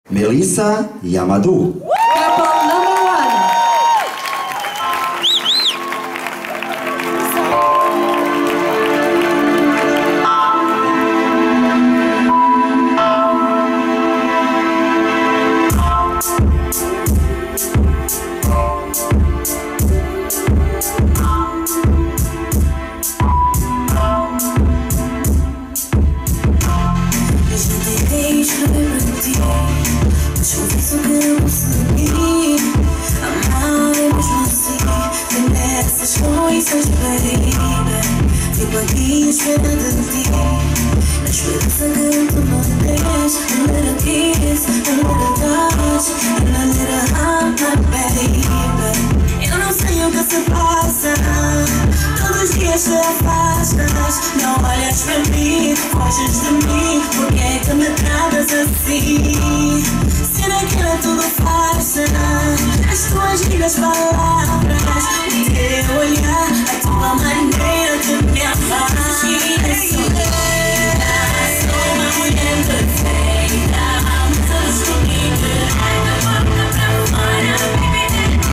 Melissa Yamadou. Couple number 1. Fico aqui esperando ti. Na esperança que tu me des a little kiss, a little touch, and a little hug, my baby. Eu não sei o que se passa, todos os dias te afastas. Não olhas para mim, foges de mim. Por que é que me tratas assim? Será que era tudo farsa? As tuas lindas palavras